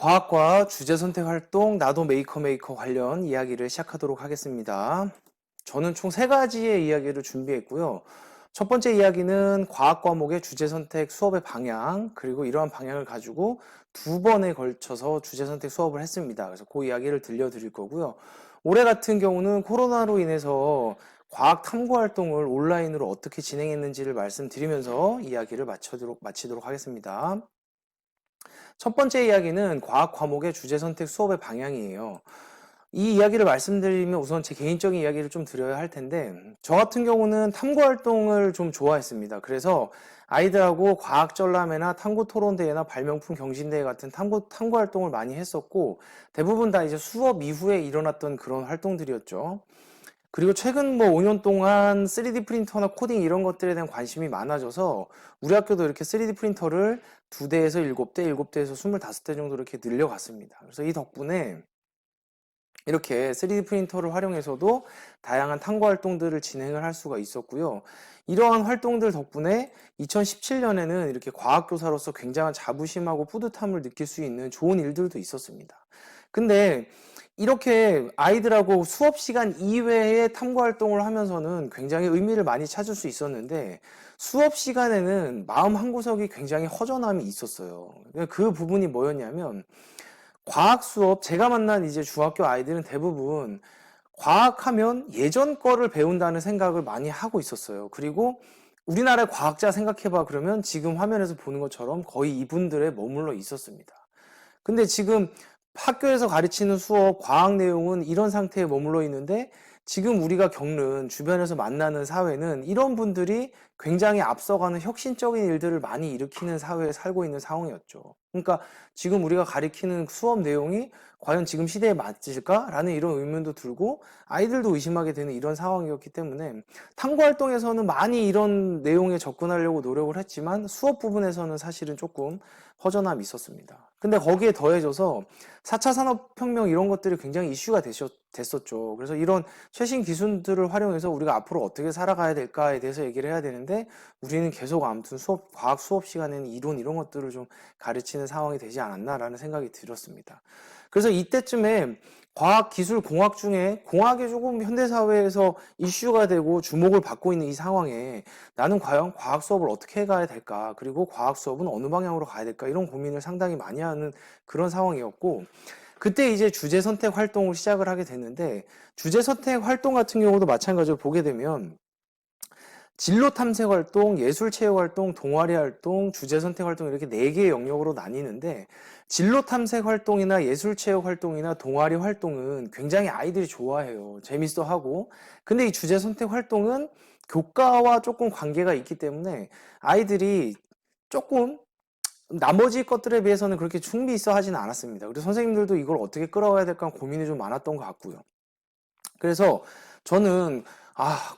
과학과 주제 선택 활동, 나도 메이커 관련 이야기를 시작하도록 하겠습니다. 저는 총 세 가지의 이야기를 준비했고요. 첫 번째 이야기는 과학 과목의 주제 선택 수업의 방향, 그리고 이러한 방향을 가지고 두 번에 걸쳐서 주제 선택 수업을 했습니다. 그래서 그 이야기를 들려드릴 거고요. 올해 같은 경우는 코로나로 인해서 과학 탐구 활동을 온라인으로 어떻게 진행했는지를 말씀드리면서 이야기를 마치도록 하겠습니다. 첫 번째 이야기는 과학 과목의 주제 선택 수업의 방향이에요. 이 이야기를 말씀드리면 우선 제 개인적인 이야기를 좀 드려야 할 텐데, 저 같은 경우는 탐구 활동을 좀 좋아했습니다. 그래서 아이들하고 과학 전람회나 탐구 토론대회나 발명품 경진대회 같은 탐구 활동을 많이 했었고, 대부분 다 이제 수업 이후에 일어났던 그런 활동들이었죠. 그리고 최근 뭐 5년 동안 3D 프린터나 코딩 이런 것들에 대한 관심이 많아져서 우리 학교도 이렇게 3D 프린터를 2대에서 7대, 7대에서 25대 정도 이렇게 늘려갔습니다. 그래서 이 덕분에 이렇게 3D 프린터를 활용해서도 다양한 탐구 활동들을 진행을 할 수가 있었고요. 이러한 활동들 덕분에 2017년에는 이렇게 과학교사로서 굉장한 자부심하고 뿌듯함을 느낄 수 있는 좋은 일들도 있었습니다. 근데 이렇게 아이들하고 수업 시간 이외에 탐구 활동을 하면서는 굉장히 의미를 많이 찾을 수 있었는데 수업 시간에는 마음 한구석이 굉장히 허전함이 있었어요. 그 부분이 뭐였냐면 과학 수업, 제가 만난 이제 중학교 아이들은 대부분 과학하면 예전 거를 배운다는 생각을 많이 하고 있었어요. 그리고 우리나라의 과학자 생각해봐 그러면 지금 화면에서 보는 것처럼 거의 이분들에 머물러 있었습니다. 근데 지금 학교에서 가르치는 수업, 과학 내용은 이런 상태에 머물러 있는데 지금 우리가 겪는 주변에서 만나는 사회는 이런 분들이 굉장히 앞서가는 혁신적인 일들을 많이 일으키는 사회에 살고 있는 상황이었죠. 그러니까 지금 우리가 가르치는 수업 내용이 과연 지금 시대에 맞을까라는 이런 의문도 들고 아이들도 의심하게 되는 이런 상황이었기 때문에 탐구 활동에서는 많이 이런 내용에 접근하려고 노력을 했지만 수업 부분에서는 사실은 조금 허전함이 있었습니다. 근데 거기에 더해져서 4차 산업혁명 이런 것들이 굉장히 이슈가 됐었죠. 그래서 이런 최신 기술들을 활용해서 우리가 앞으로 어떻게 살아가야 될까에 대해서 얘기를 해야 되는데 우리는 계속 아무튼 과학 수업 시간에는 이론 이런 것들을 좀 가르치는 상황이 되지 않았나라는 생각이 들었습니다. 그래서 이때쯤에 과학, 기술, 공학 중에 공학이 조금 현대사회에서 이슈가 되고 주목을 받고 있는 이 상황에 나는 과연 과학 수업을 어떻게 가야 될까? 그리고 과학 수업은 어느 방향으로 가야 될까? 이런 고민을 상당히 많이 하는 그런 상황이었고, 그때 이제 주제 선택 활동을 시작을 하게 됐는데, 주제 선택 활동 같은 경우도 마찬가지로 보게 되면, 진로 탐색 활동, 예술 체육 활동, 동아리 활동, 주제 선택 활동 이렇게 4개의 영역으로 나뉘는데 진로 탐색 활동이나 예술 체육 활동이나 동아리 활동은 굉장히 아이들이 좋아해요. 재밌어 하고. 근데 이 주제 선택 활동은 교과와 조금 관계가 있기 때문에 아이들이 조금 나머지 것들에 비해서는 그렇게 충비 있어 하지는 않았습니다. 그래서 선생님들도 이걸 어떻게 끌어가야 될까 고민이 좀 많았던 것 같고요. 그래서 저는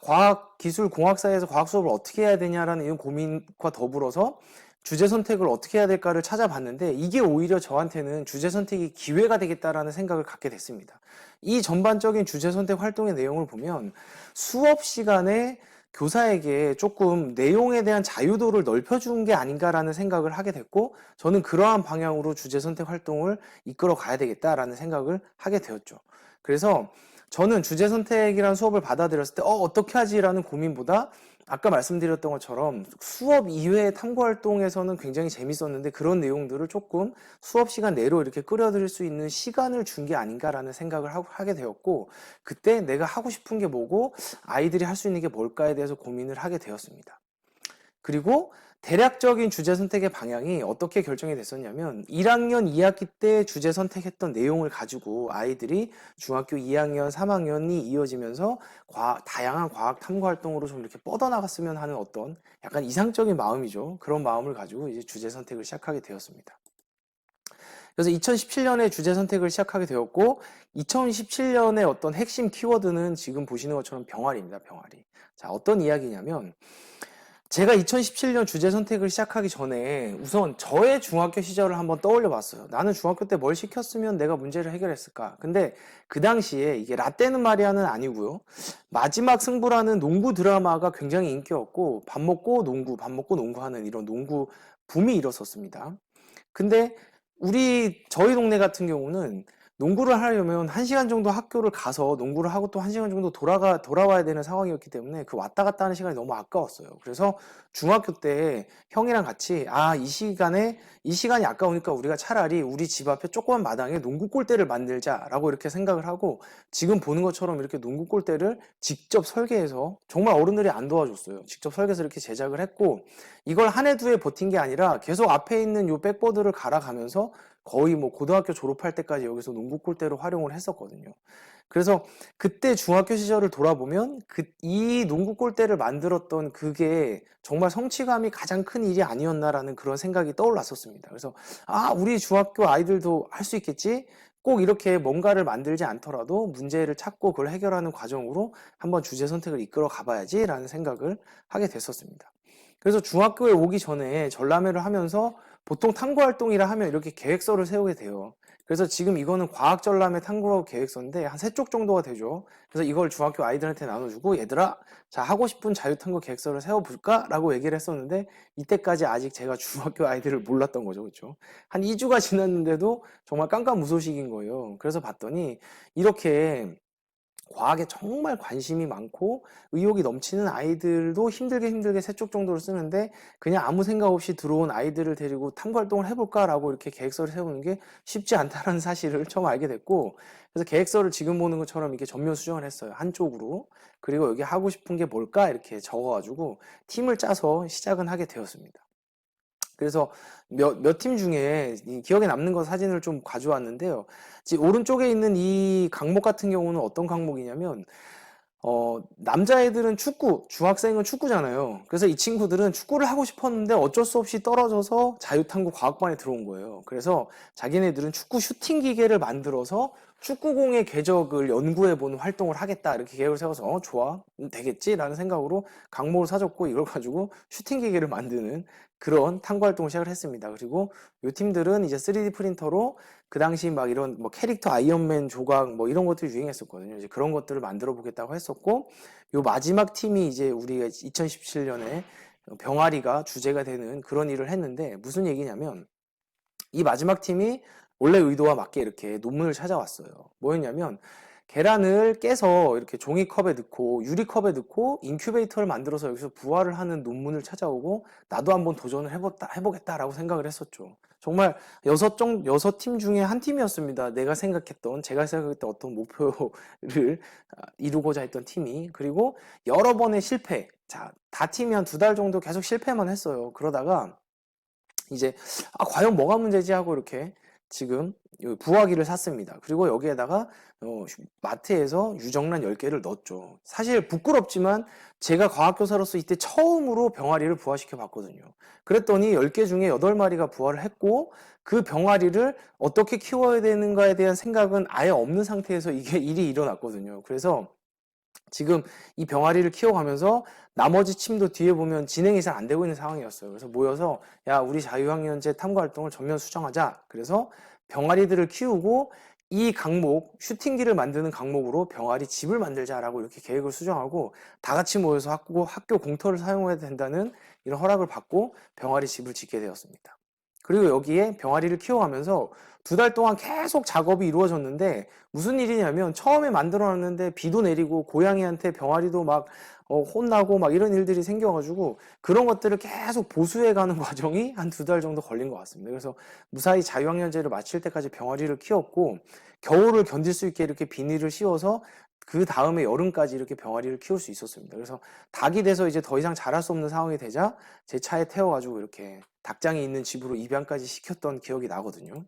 과학, 기술, 공학사에서 과학 수업을 어떻게 해야 되냐라는 이런 고민과 더불어서 주제 선택을 어떻게 해야 될까를 찾아봤는데 이게 오히려 저한테는 주제 선택이 기회가 되겠다라는 생각을 갖게 됐습니다. 이 전반적인 주제 선택 활동의 내용을 보면 수업 시간에 교사에게 조금 내용에 대한 자유도를 넓혀준 게 아닌가라는 생각을 하게 됐고 저는 그러한 방향으로 주제 선택 활동을 이끌어 가야 되겠다라는 생각을 하게 되었죠. 그래서 저는 주제 선택이라는 수업을 받아들였을 때 어떻게 하지라는 고민보다 아까 말씀드렸던 것처럼 수업 이외의 탐구 활동에서는 굉장히 재밌었는데 그런 내용들을 조금 수업 시간 내로 이렇게 끌어들일 수 있는 시간을 준 게 아닌가라는 생각을 하게 되었고 그때 내가 하고 싶은 게 뭐고 아이들이 할 수 있는 게 뭘까에 대해서 고민을 하게 되었습니다. 그리고 대략적인 주제 선택의 방향이 어떻게 결정이 됐었냐면 1학년 2학기 때 주제 선택했던 내용을 가지고 아이들이 중학교 2학년, 3학년이 이어지면서 다양한 과학 탐구 활동으로 좀 이렇게 뻗어나갔으면 하는 어떤 약간 이상적인 마음이죠. 그런 마음을 가지고 이제 주제 선택을 시작하게 되었습니다. 그래서 2017년에 주제 선택을 시작하게 되었고 2017년의 어떤 핵심 키워드는 지금 보시는 것처럼 병아리입니다. 병아리. 자, 어떤 이야기냐면 제가 2017년 주제 선택을 시작하기 전에 우선 저의 중학교 시절을 한번 떠올려 봤어요. 나는 중학교 때 뭘 시켰으면 내가 문제를 해결했을까? 근데 그 당시에 이게 라떼는 마리아는 아니고요. 마지막 승부라는 농구 드라마가 굉장히 인기였고 밥 먹고 농구 하는 이런 농구 붐이 일었었습니다. 근데 저희 동네 같은 경우는 농구를 하려면 1시간 정도 학교를 가서 농구를 하고 또 1시간 정도 돌아와야 되는 상황이었기 때문에 그 왔다 갔다 하는 시간이 너무 아까웠어요. 그래서 중학교 때 형이랑 같이, 이 시간이 아까우니까 우리가 차라리 우리 집 앞에 조그만 마당에 농구 골대를 만들자라고 이렇게 생각을 하고, 지금 보는 것처럼 이렇게 농구 골대를 직접 설계해서, 정말 어른들이 안 도와줬어요. 직접 설계해서 이렇게 제작을 했고, 이걸 한 해 두 해 버틴 게 아니라 계속 앞에 있는 요 백보드를 갈아가면서 거의 뭐 고등학교 졸업할 때까지 여기서 농구 골대로 활용을 했었거든요. 그래서 그때 중학교 시절을 돌아보면 이 농구 골대를 만들었던 그게 정말 성취감이 가장 큰 일이 아니었나라는 그런 생각이 떠올랐었습니다. 그래서 우리 중학교 아이들도 할 수 있겠지? 꼭 이렇게 뭔가를 만들지 않더라도 문제를 찾고 그걸 해결하는 과정으로 한번 주제 선택을 이끌어 가봐야지라는 생각을 하게 됐었습니다. 그래서 중학교에 오기 전에 전람회를 하면서 보통 탐구 활동이라 하면 이렇게 계획서를 세우게 돼요. 그래서 지금 이거는 과학 전람회 탐구 계획서인데 한 3쪽 정도가 되죠. 그래서 이걸 중학교 아이들한테 나눠주고, 얘들아, 자, 하고 싶은 자유탐구 계획서를 세워볼까? 라고 얘기를 했었는데, 이때까지 아직 제가 중학교 아이들을 몰랐던 거죠. 그렇죠? 한 2주가 지났는데도 정말 깜깜무소식인 거예요. 그래서 봤더니 이렇게 과학에 정말 관심이 많고 의욕이 넘치는 아이들도 힘들게 3쪽 정도를 쓰는데, 그냥 아무 생각 없이 들어온 아이들을 데리고 탐구 활동을 해볼까라고 이렇게 계획서를 세우는 게 쉽지 않다는 사실을 처음 알게 됐고, 그래서 계획서를 지금 보는 것처럼 이렇게 전면 수정을 했어요. 한쪽으로. 그리고 여기 하고 싶은 게 뭘까 이렇게 적어가지고 팀을 짜서 시작은 하게 되었습니다. 그래서 몇 팀 중에 기억에 남는 거 사진을 좀 가져왔는데요. 지금 오른쪽에 있는 이 강목 같은 경우는 어떤 강목이냐면, 남자애들은 축구, 중학생은 축구잖아요. 그래서 이 친구들은 축구를 하고 싶었는데 어쩔 수 없이 떨어져서 자유탐구 과학반에 들어온 거예요. 그래서 자기네들은 축구 슈팅 기계를 만들어서 축구공의 궤적을 연구해보는 활동을 하겠다, 이렇게 계획을 세워서 좋아, 되겠지 라는 생각으로 강목을 사줬고, 이걸 가지고 슈팅 기계를 만드는 그런 탐구 활동을 시작을 했습니다. 그리고 이 팀들은 이제 3D 프린터로 그 당시 막 이런 뭐 캐릭터 아이언맨 조각 뭐 이런 것들이 유행했었거든요. 이제 그런 것들을 만들어 보겠다고 했었고, 요 마지막 팀이 이제 우리가 2017년에 병아리가 주제가 되는 그런 일을 했는데, 무슨 얘기냐면 이 마지막 팀이 원래 의도와 맞게 이렇게 논문을 찾아왔어요. 뭐였냐면, 계란을 깨서 이렇게 종이컵에 넣고 유리컵에 넣고 인큐베이터를 만들어서 여기서 부화를 하는 논문을 찾아오고, 나도 한번 도전을 해보겠다라고 생각을 했었죠. 정말 6팀 중에 한 팀이었습니다. 제가 생각했던 어떤 목표를 이루고자 했던 팀이. 그리고 여러 번의 실패. 자, 다 팀이 한 2달 정도 계속 실패만 했어요. 그러다가 이제 과연 뭐가 문제지 하고 이렇게 지금 부화기를 샀습니다. 그리고 여기에다가 마트에서 유정란 10개를 넣었죠. 사실 부끄럽지만 제가 과학교사로서 이때 처음으로 병아리를 부화시켜 봤거든요. 그랬더니 10개 중에 8마리가 부화를 했고, 그 병아리를 어떻게 키워야 되는가에 대한 생각은 아예 없는 상태에서 이게 일이 일어났거든요. 그래서 지금 이 병아리를 키워가면서 나머지 팀도 뒤에 보면 진행이 잘 안 되고 있는 상황이었어요. 그래서 모여서, 야, 우리 자유학년제 탐구 활동을 전면 수정하자. 그래서 병아리들을 키우고 이 강목, 슈팅기를 만드는 강목으로 병아리 집을 만들자라고 이렇게 계획을 수정하고, 다 같이 모여서 학교 공터를 사용해야 된다는 이런 허락을 받고 병아리 집을 짓게 되었습니다. 그리고 여기에 병아리를 키워가면서 2달 동안 계속 작업이 이루어졌는데, 무슨 일이냐면 처음에 만들어놨는데 비도 내리고 고양이한테 병아리도 막 혼나고 막 이런 일들이 생겨가지고, 그런 것들을 계속 보수해가는 과정이 한 2달 정도 걸린 것 같습니다. 그래서 무사히 자유학년제를 마칠 때까지 병아리를 키웠고, 겨울을 견딜 수 있게 이렇게 비닐을 씌워서 그 다음에 여름까지 이렇게 병아리를 키울 수 있었습니다. 그래서 닭이 돼서 이제 더 이상 자랄 수 없는 상황이 되자 제 차에 태워가지고 이렇게 닭장이 있는 집으로 입양까지 시켰던 기억이 나거든요.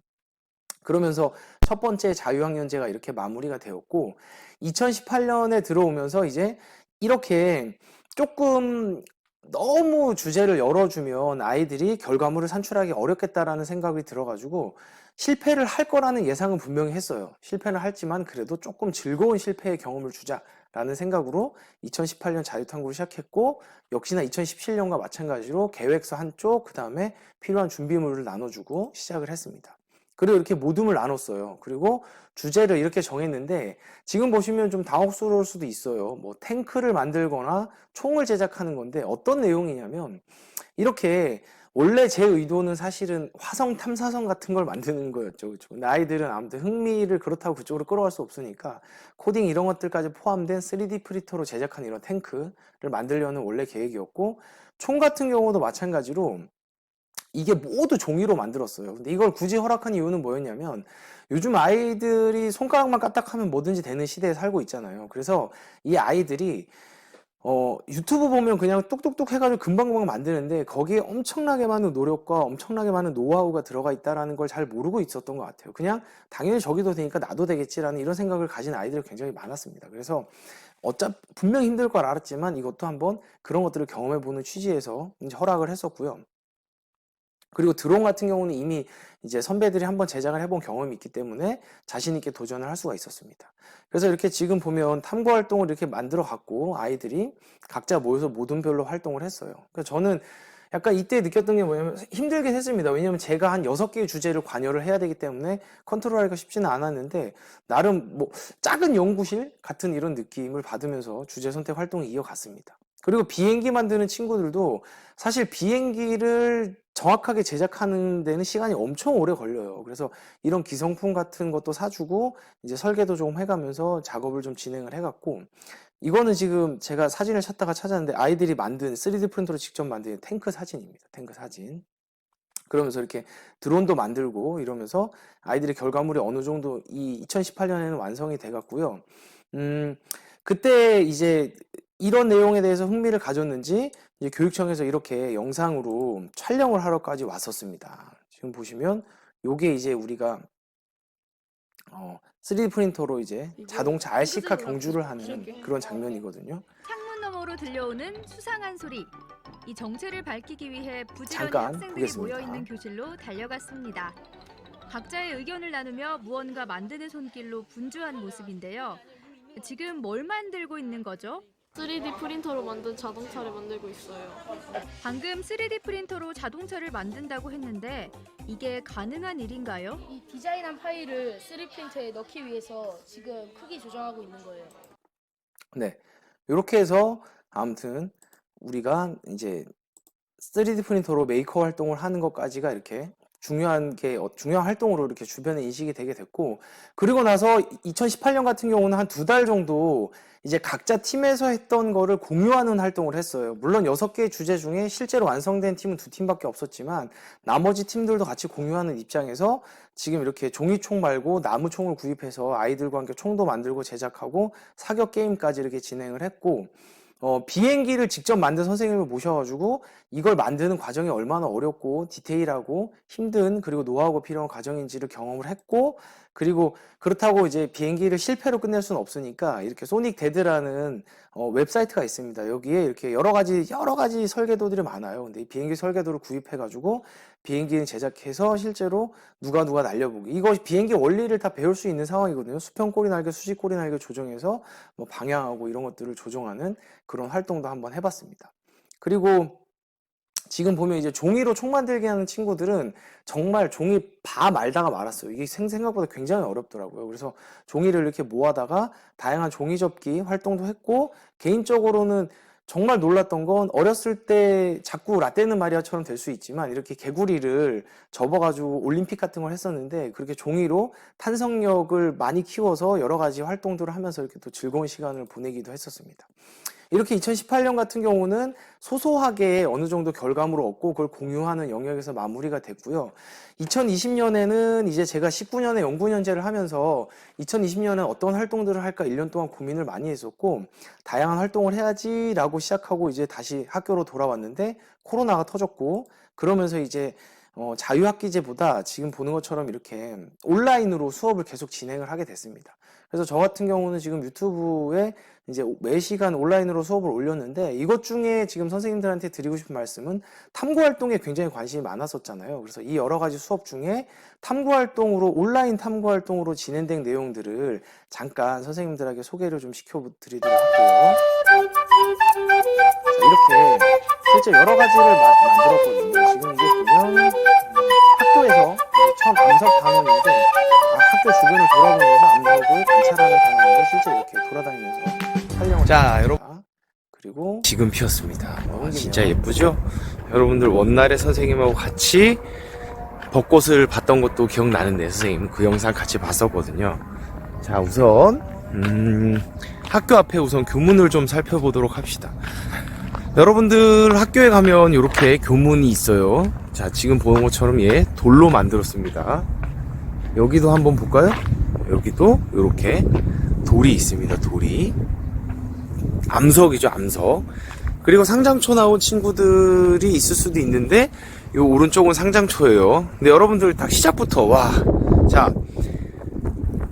그러면서 첫 번째 자유학년제가 이렇게 마무리가 되었고, 2018년에 들어오면서 이제 이렇게 조금 너무 주제를 열어주면 아이들이 결과물을 산출하기 어렵겠다라는 생각이 들어가지고 실패를 할 거라는 예상은 분명히 했어요. 실패는 할지만 그래도 조금 즐거운 실패의 경험을 주자라는 생각으로 2018년 자유탐구를 시작했고, 역시나 2017년과 마찬가지로 계획서 한쪽, 그 다음에 필요한 준비물을 나눠주고 시작을 했습니다. 그리고 이렇게 모둠을 나눴어요. 그리고 주제를 이렇게 정했는데, 지금 보시면 좀 당혹스러울 수도 있어요. 뭐 탱크를 만들거나 총을 제작하는 건데, 어떤 내용이냐면 이렇게 원래 제 의도는 사실은 화성 탐사선 같은 걸 만드는 거였죠. 그렇죠? 근데 아이들은 아무튼 흥미를 그렇다고 그쪽으로 끌어갈 수 없으니까 코딩 이런 것들까지 포함된 3D 프린터로 제작한 이런 탱크를 만들려는 원래 계획이었고, 총 같은 경우도 마찬가지로 이게 모두 종이로 만들었어요. 근데 이걸 굳이 허락한 이유는 뭐였냐면, 요즘 아이들이 손가락만 까딱하면 뭐든지 되는 시대에 살고 있잖아요. 그래서 이 아이들이 유튜브 보면 그냥 뚝뚝뚝 해가지고 금방금방 만드는데 거기에 엄청나게 많은 노력과 엄청나게 많은 노하우가 들어가 있다라는 걸 잘 모르고 있었던 것 같아요. 그냥 당연히 저기도 되니까 나도 되겠지라는 이런 생각을 가진 아이들이 굉장히 많았습니다. 그래서 분명히 힘들 걸 알았지만 이것도 한번 그런 것들을 경험해보는 취지에서 이제 허락을 했었고요. 그리고 드론 같은 경우는 이미 이제 선배들이 한번 제작을 해본 경험이 있기 때문에 자신 있게 도전을 할 수가 있었습니다. 그래서 이렇게 지금 보면 탐구 활동을 이렇게 만들어 갖고 아이들이 각자 모여서 모둠별로 활동을 했어요. 그래서 저는 약간 이때 느꼈던 게 뭐냐면 힘들긴 했습니다. 왜냐면 제가 한 6개의 주제를 관여를 해야 되기 때문에 컨트롤하기가 쉽지는 않았는데, 나름 뭐 작은 연구실 같은 이런 느낌을 받으면서 주제 선택 활동을 이어갔습니다. 그리고 비행기 만드는 친구들도 사실 비행기를 정확하게 제작하는 데는 시간이 엄청 오래 걸려요. 그래서 이런 기성품 같은 것도 사주고 이제 설계도 좀 해가면서 작업을 좀 진행을 해갔고, 이거는 지금 제가 사진을 찾다가 찾았는데 아이들이 만든 3D 프린터로 직접 만든 탱크 사진입니다. 탱크 사진. 그러면서 이렇게 드론도 만들고 이러면서 아이들의 결과물이 어느 정도 이 2018년에는 완성이 돼 갔고요. 그때 이제 이런 내용에 대해서 흥미를 가졌는지 이제 교육청에서 이렇게 영상으로 촬영을 하러까지 왔었습니다. 지금 보시면 요게 이제 우리가 3D 프린터로 이제 자동차 RC카 경주를 하는 그런 장면이거든요. 창문 너머로 들려오는 수상한 소리. 이 정체를 밝히기 위해 부지런히 잠깐 학생들이 보겠습니다. 모여 있는 교실로 달려갔습니다. 각자의 의견을 나누며 무언가 만드는 손길로 분주한 모습인데요. 지금 뭘 만들고 있는 거죠? 3D 프린터로 만든 자동차를 만들고 있어요. 방금 3D 프린터로 자동차를 만든다고 했는데 이게 가능한 일인가요? 이 디자인한 파일을 3D 프린터에 넣기 위해서 지금 크기 조정하고 있는 거예요. 네, 이렇게 해서 아무튼 우리가 이제 3D 프린터로 메이커 활동을 하는 것까지가 이렇게 중요한 활동으로 이렇게 주변에 인식이 되게 됐고, 그리고 나서 2018년 같은 경우는 한 2달 정도 이제 각자 팀에서 했던 거를 공유하는 활동을 했어요. 물론 6개의 주제 중에 실제로 완성된 팀은 2팀밖에 없었지만 나머지 팀들도 같이 공유하는 입장에서 지금 이렇게 종이총 말고 나무총을 구입해서 아이들과 함께 총도 만들고 제작하고 사격 게임까지 이렇게 진행을 했고, 비행기를 직접 만든 선생님을 모셔가지고 이걸 만드는 과정이 얼마나 어렵고 디테일하고 힘든, 그리고 노하우가 필요한 과정인지를 경험을 했고, 그리고 그렇다고 이제 비행기를 실패로 끝낼 수는 없으니까 이렇게 소닉 데드라는 웹사이트가 있습니다. 여기에 이렇게 여러 가지 설계도들이 많아요. 근데 이 비행기 설계도를 구입해가지고 비행기를 제작해서 실제로 누가 날려보기, 이거 비행기 원리를 다 배울 수 있는 상황이거든요. 수평 꼬리 날개, 수직 꼬리 날개 조정해서 뭐 방향하고 이런 것들을 조정하는 그런 활동도 한번 해봤습니다. 그리고 지금 보면 이제 종이로 총 만들기 하는 친구들은 정말 종이 다 말다가 말았어요. 이게 생각보다 굉장히 어렵더라고요. 그래서 종이를 이렇게 모아다가 다양한 종이 접기 활동도 했고, 개인적으로는 정말 놀랐던 건 어렸을 때 자꾸 라떼는 마리아처럼 될 수 있지만 이렇게 개구리를 접어가지고 올림픽 같은 걸 했었는데, 그렇게 종이로 탄성력을 많이 키워서 여러 가지 활동들을 하면서 이렇게 또 즐거운 시간을 보내기도 했었습니다. 이렇게 2018년 같은 경우는 소소하게 어느 정도 결과물을 얻고 그걸 공유하는 영역에서 마무리가 됐고요. 2020년에는 이제 제가 19년에 연구년제를 하면서 2020년에 어떤 활동들을 할까 1년 동안 고민을 많이 했었고, 다양한 활동을 해야지라고 시작하고 이제 다시 학교로 돌아왔는데 코로나가 터졌고, 그러면서 이제 자유학기제보다 지금 보는 것처럼 이렇게 온라인으로 수업을 계속 진행을 하게 됐습니다. 그래서 저 같은 경우는 지금 유튜브에 이제 매시간 온라인으로 수업을 올렸는데, 이것 중에 지금 선생님들한테 드리고 싶은 말씀은 탐구 활동에 굉장히 관심이 많았었잖아요. 그래서 이 여러 가지 수업 중에 온라인 탐구 활동으로 진행된 내용들을 잠깐 선생님들에게 소개를 좀 시켜드리도록 할게요. 자, 이렇게 실제 여러 가지를 만들었거든요. 지금 이게 보면 학교에서 처음 암석 단원인데, 학교 주변을 돌아보면서 암석을 관찰하는 단원인데 실제 이렇게 돌아다니면서 촬영을. 자, 여러분. 그리고 지금 피었습니다. 진짜 예쁘죠? 여러분들 원날에 선생님하고 같이 벚꽃을 봤던 것도 기억나는데 선생님 그 영상 같이 봤었거든요. 자, 우선 학교 앞에 우선 교문을 좀 살펴보도록 합시다. 여러분들 학교에 가면 이렇게 교문이 있어요. 자, 지금 보는 것처럼 돌로 만들었습니다. 여기도 한번 볼까요? 여기도 이렇게 돌이 있습니다. 돌이 암석이죠, 암석. 그리고 상장초 나온 친구들이 있을 수도 있는데 이 오른쪽은 상장초예요. 근데 여러분들 딱 시작부터 자,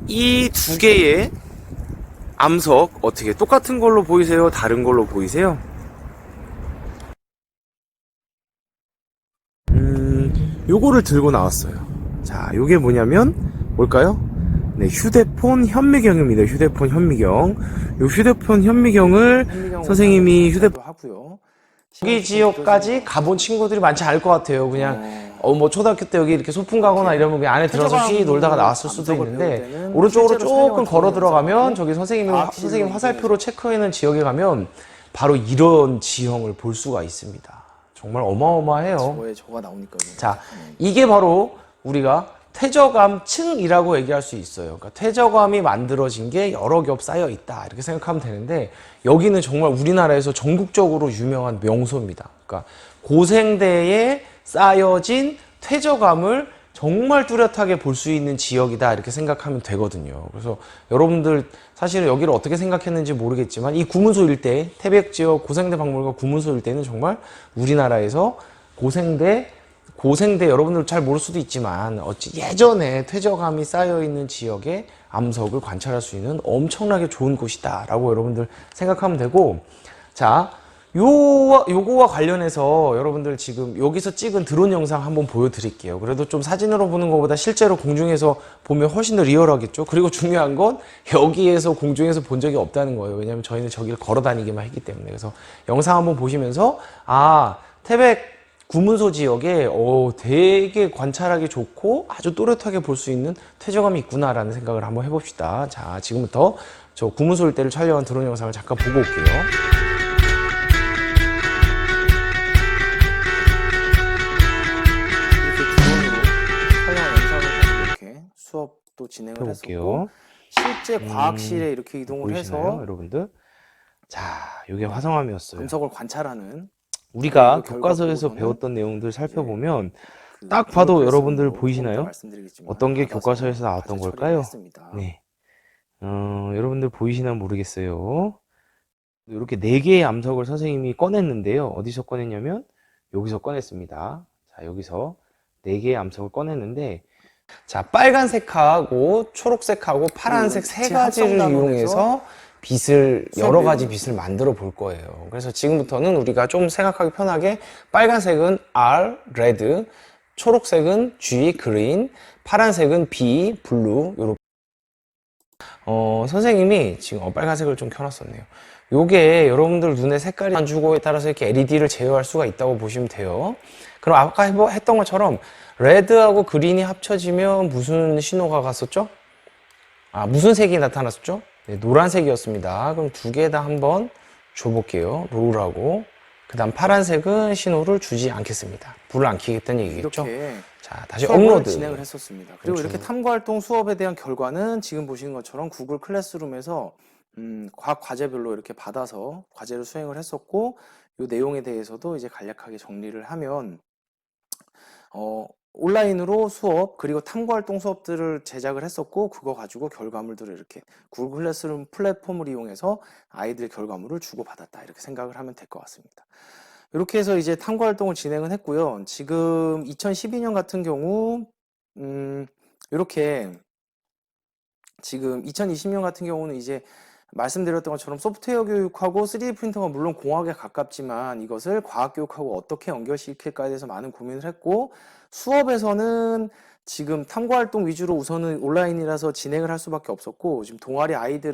이 두 개의 암석 어떻게 똑같은 걸로 보이세요? 다른 걸로 보이세요? 요거를 들고 나왔어요. 자, 요게 뭐냐면 뭘까요? 네, 휴대폰 현미경입니다. 휴대폰 현미경. 요 휴대폰 현미경을 선생님이 하고요. 여기 지역까지 가본 친구들이 많지 않을 것 같아요. 그냥 뭐 초등학교 때 여기 이렇게 소풍 가거나 이러면 그냥 안에 들어서 쉬 놀다가 나왔을 수도 있는데 오른쪽으로 조금 걸어 들어가면 저기 선생님 화살표로 체크해놓은 지역에 가면 바로 이런 지형을 볼 수가 있습니다. 정말 어마어마해요. 저가 나오니까. 자, 이게 바로 우리가 퇴적암층이라고 얘기할 수 있어요. 그러니까 퇴적암이 만들어진 게 여러 겹 쌓여 있다 이렇게 생각하면 되는데 여기는 정말 우리나라에서 전국적으로 유명한 명소입니다. 그러니까 고생대에 쌓여진 퇴적암을 정말 뚜렷하게 볼 수 있는 지역이다 이렇게 생각하면 되거든요. 그래서 여러분들 사실은 여기를 어떻게 생각했는지 모르겠지만 이 구문소 일대, 태백 지역 고생대 박물관 구문소 일대는 정말 우리나라에서 고생대 여러분들 잘 모를 수도 있지만 예전에 퇴적암이 쌓여있는 지역의 암석을 관찰할 수 있는 엄청나게 좋은 곳이다 라고 여러분들 생각하면 되고, 자, 요거와 관련해서 여러분들 지금 여기서 찍은 드론 영상 한번 보여드릴게요. 그래도 좀 사진으로 보는 것보다 실제로 공중에서 보면 훨씬 더 리얼하겠죠. 그리고 중요한 건 여기에서 공중에서 본 적이 없다는 거예요. 왜냐면 저희는 저기를 걸어 다니기만 했기 때문에. 그래서 영상 한번 보시면서 태백 구문소 지역에 되게 관찰하기 좋고 아주 또렷하게 볼 수 있는 퇴적암이 있구나라는 생각을 한번 해봅시다. 자, 지금부터 저 구문소 일대를 촬영한 드론 영상을 잠깐 보고 올게요. 이렇게 드론으로 촬영한 영상을 이렇게 수업도 진행을 해볼게요. 했었고 실제 과학실에 이렇게 이동을 보이시나요, 해서 여러분들? 자, 이게 화성암이었어요. 암석을 관찰하는 우리가 그 교과서에서 결과 배웠던 내용들 살펴보면 그 딱 봐도 블로그에서 여러분들 좀 보이시나요? 더 말씀드리겠지만 어떤 게 받아서 교과서에서 나왔던 과제 걸까요? 처리를 했습니다. 네. 여러분들 보이시나 모르겠어요. 이렇게 4개의 암석을 선생님이 꺼냈는데요. 어디서 꺼냈냐면 여기서 꺼냈습니다. 자, 여기서 4개의 암석을 꺼냈는데, 자, 빨간색하고 초록색하고 파란색 세 가지를 이용해서 여러 가지 빛을 만들어 볼 거예요. 그래서 지금부터는 우리가 좀 생각하기 편하게 빨간색은 R, 레드, 초록색은 G, 그린, 파란색은 B, 블루, 요렇게. 선생님이 지금 빨간색을 좀 켜놨었네요. 요게 여러분들 눈에 색깔이 안 주고에 따라서 이렇게 LED를 제어할 수가 있다고 보시면 돼요. 그럼 아까 했던 것처럼 레드하고 그린이 합쳐지면 무슨 신호가 갔었죠? 무슨 색이 나타났었죠? 네, 노란색이었습니다. 그럼 2개 다 한번 줘볼게요. 롤하고. 그 다음 파란색은 신호를 주지 않겠습니다. 불을 안 켜겠다는 얘기겠죠? 이렇게 자, 다시 수업을 업로드. 진행을 했었습니다. 그리고 그렇죠. 이렇게 탐구활동 수업에 대한 결과는 지금 보시는 것처럼 구글 클래스룸에서 과학 과제별로 이렇게 받아서 과제를 수행을 했었고, 이 내용에 대해서도 이제 간략하게 정리를 하면 온라인으로 수업 그리고 탐구활동 수업들을 제작을 했었고, 그거 가지고 결과물들을 이렇게 구글 클래스룸 플랫폼을 이용해서 아이들 결과물을 주고받았다 이렇게 생각을 하면 될 것 같습니다. 이렇게 해서 이제 탐구활동을 진행을 했고요. 지금 2012년 같은 경우 이렇게 지금 2020년 같은 경우는 이제 말씀드렸던 것처럼 소프트웨어 교육하고 3D 프린터가 물론 공학에 가깝지만 이것을 과학 교육하고 어떻게 연결시킬까에 대해서 많은 고민을 했고, 수업에서는 지금 탐구활동 위주로 우선은 온라인이라서 진행을 할 수밖에 없었고, 지금 동아리 아이들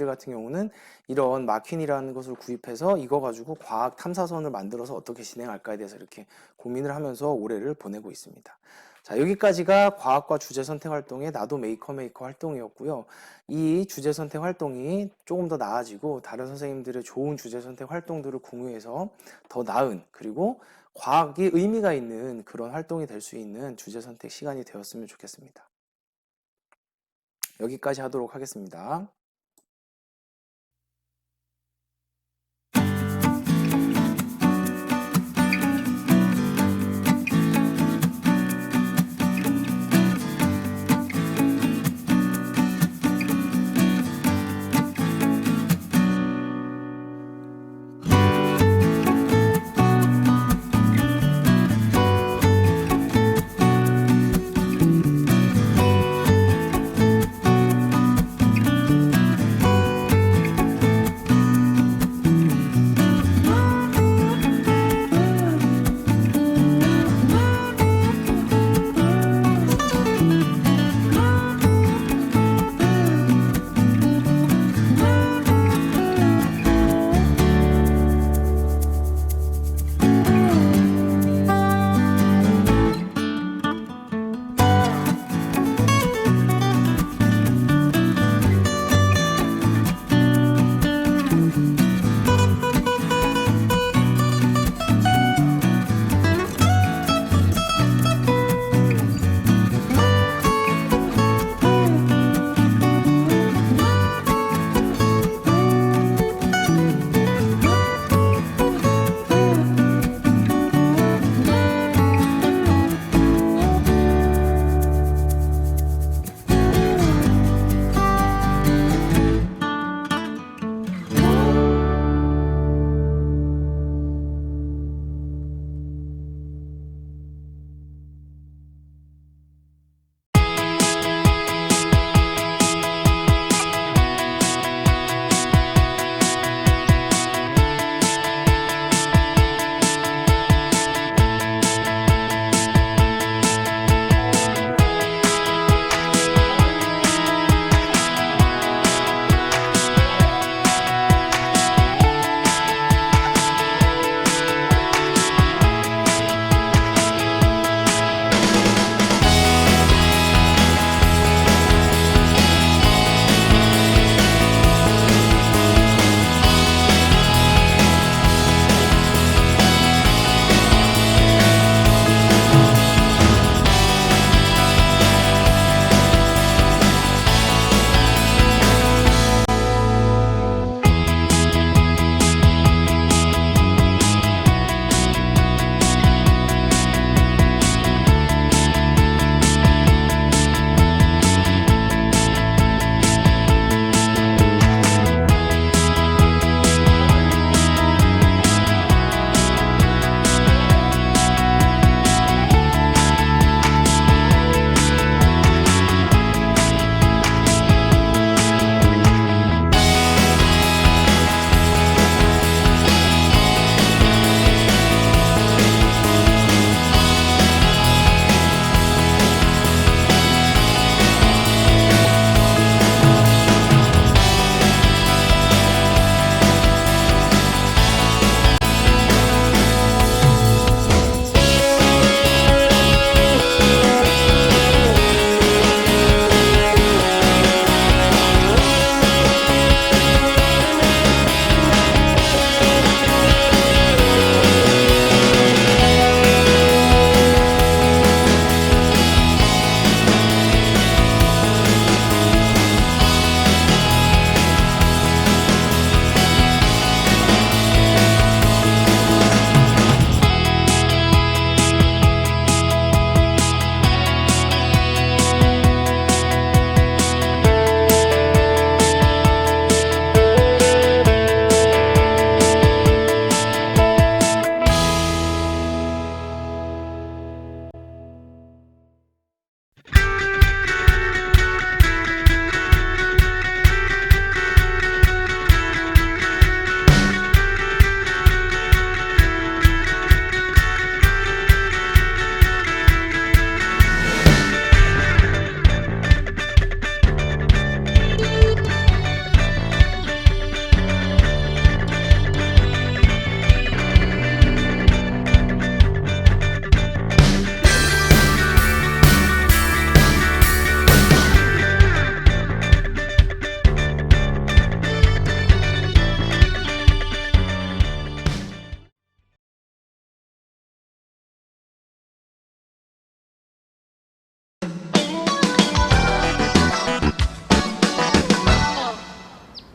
같은 경우는 이런 마퀸이라는 것을 구입해서 이거 가지고 과학 탐사선을 만들어서 어떻게 진행할까에 대해서 이렇게 고민을 하면서 올해를 보내고 있습니다. 자, 여기까지가 과학과 주제 선택 활동의 나도 메이커 활동이었고요. 이 주제 선택 활동이 조금 더 나아지고 다른 선생님들의 좋은 주제 선택 활동들을 공유해서 더 나은, 그리고 과학이 의미가 있는 그런 활동이 될 수 있는 주제 선택 시간이 되었으면 좋겠습니다. 여기까지 하도록 하겠습니다.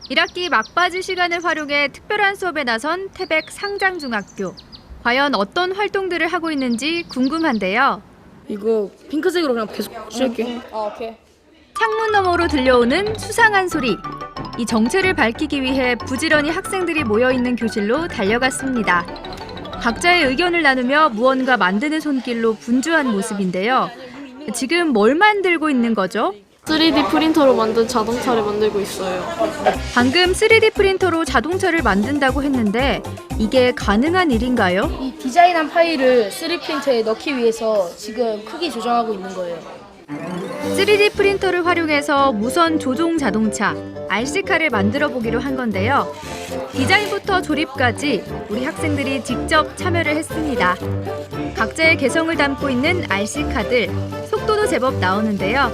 1학기 막바지 시간을 활용해 특별한 수업에 나선 태백 상장중학교. 과연 어떤 활동들을 하고 있는지 궁금한데요. 이거 핑크색으로 그냥 계속 칠게. 오케이. 창문 너머로 들려오는 수상한 소리. 이 정체를 밝히기 위해 부지런히 학생들이 모여있는 교실로 달려갔습니다. 각자의 의견을 나누며 무언가 만드는 손길로 분주한 모습인데요. 지금 뭘 만들고 있는 거죠? 3D 프린터로 만든 자동차를 만들고 있어요. 방금 3D 프린터로 자동차를 만든다고 했는데 이게 가능한 일인가요? 이 디자인한 파일을 3D 프린터에 넣기 위해서 지금 크기 조정하고 있는 거예요. 3D 프린터를 활용해서 무선 조종 자동차, RC카를 만들어 보기로 한 건데요. 디자인부터 조립까지 우리 학생들이 직접 참여를 했습니다. 각자의 개성을 담고 있는 RC카들, 속도도 제법 나오는데요.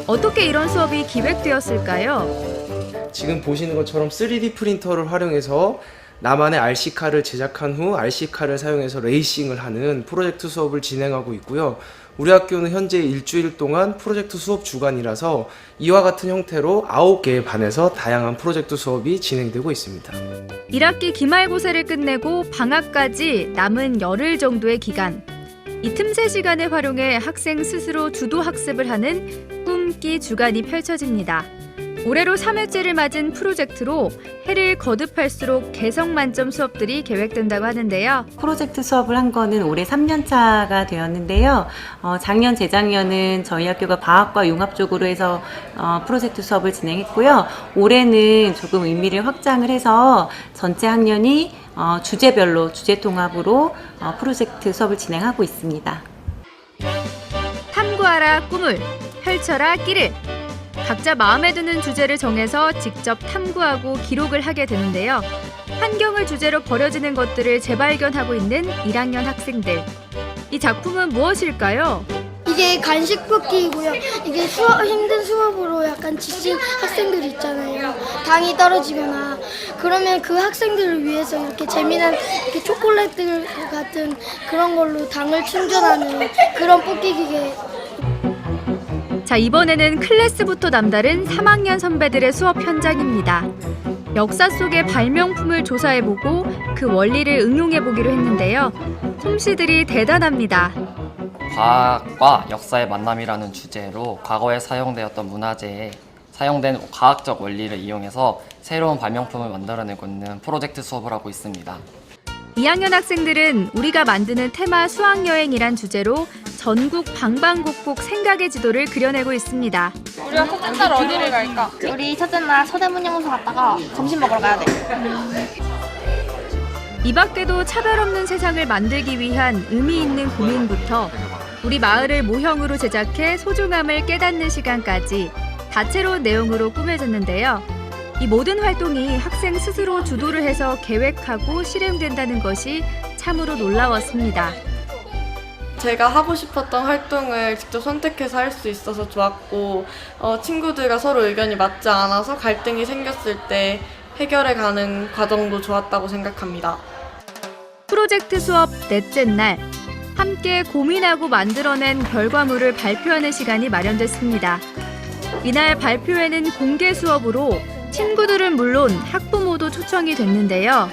어떻게 이런 수업이 기획되었을까요? 지금 보시는 것처럼 3D 프린터를 활용해서 나만의 RC카를 제작한 후 RC카를 사용해서 레이싱을 하는 프로젝트 수업을 진행하고 있고요. 우리 학교는 현재 일주일 동안 프로젝트 수업 주간이라서 이와 같은 형태로 9개의 반에서 다양한 프로젝트 수업이 진행되고 있습니다. 1학기 기말고사를 끝내고 방학까지 남은 열흘 정도의 기간. 이 틈새 시간을 활용해 학생 스스로 주도 학습을 하는 꿈기 주간이 펼쳐집니다. 올해로 3회째를 맞은 프로젝트로 해를 거듭할수록 개성 만점 수업들이 계획된다고 하는데요. 프로젝트 수업을 한 거는 올해 3년차가 되었는데요. 작년, 재작년은 저희 학교가 과학과 융합 쪽으로 해서 프로젝트 수업을 진행했고요. 올해는 조금 의미를 확장을 해서 전체 학년이 주제별로, 주제 통합으로 프로젝트 수업을 진행하고 있습니다. 탐구하라 꿈을, 펼쳐라 끼를. 각자 마음에 드는 주제를 정해서 직접 탐구하고 기록을 하게 되는데요. 환경을 주제로 벌어지는 것들을 재발견하고 있는 1학년 학생들. 이 작품은 무엇일까요? 이게 간식 뽑기이고요. 이게 힘든 수업으로 약간 지친 학생들 있잖아요. 당이 떨어지거나 그러면 그 학생들을 위해서 이렇게 재미난 이렇게 초콜릿들 같은 그런 걸로 당을 충전하는 그런 뽑기 기계. 자, 이번에는 클래스부터 남다른 3학년 선배들의 수업 현장입니다. 역사 속의 발명품을 조사해보고 그 원리를 응용해보기로 했는데요. 솜씨들이 대단합니다. 과학과 역사의 만남이라는 주제로 과거에 사용되었던 문화재에 사용된 과학적 원리를 이용해서 새로운 발명품을 만들어내고 있는 프로젝트 수업을 하고 있습니다. 2학년 학생들은 우리가 만드는 테마 수학여행이란 주제로 전국 방방곡곡 생각의 지도를 그려내고 있습니다. 우리가 첫째 날 어디를 갈까? 우리 첫째 날 서대문연구소 갔다가 점심 먹으러 가야 돼. 이 밖에도 차별 없는 세상을 만들기 위한 의미 있는 고민부터 우리 마을을 모형으로 제작해 소중함을 깨닫는 시간까지 다채로운 내용으로 꾸며졌는데요. 이 모든 활동이 학생 스스로 주도를 해서 계획하고 실행된다는 것이 참으로 놀라웠습니다. 제가 하고 싶었던 활동을 직접 선택해서 할 수 있어서 좋았고 친구들과 서로 의견이 맞지 않아서 갈등이 생겼을 때 해결해가는 과정도 좋았다고 생각합니다. 프로젝트 수업 넷째 날, 함께 고민하고 만들어낸 결과물을 발표하는 시간이 마련됐습니다. 이날 발표회는 공개 수업으로 친구들은 물론 학부모도 초청이 됐는데요.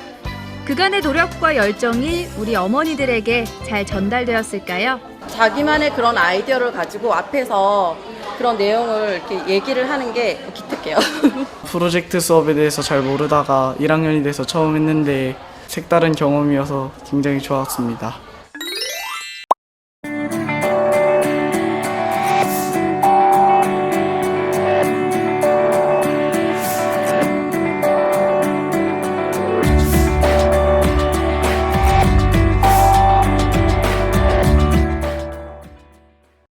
그간의 노력과 열정이 우리 어머니들에게 잘 전달되었을까요? 자기만의 그런 아이디어를 가지고 앞에서 그런 내용을 이렇게 얘기를 하는 게 기특해요. 프로젝트 수업에 대해서 잘 모르다가 1학년이 돼서 처음 했는데 색다른 경험이어서 굉장히 좋았습니다.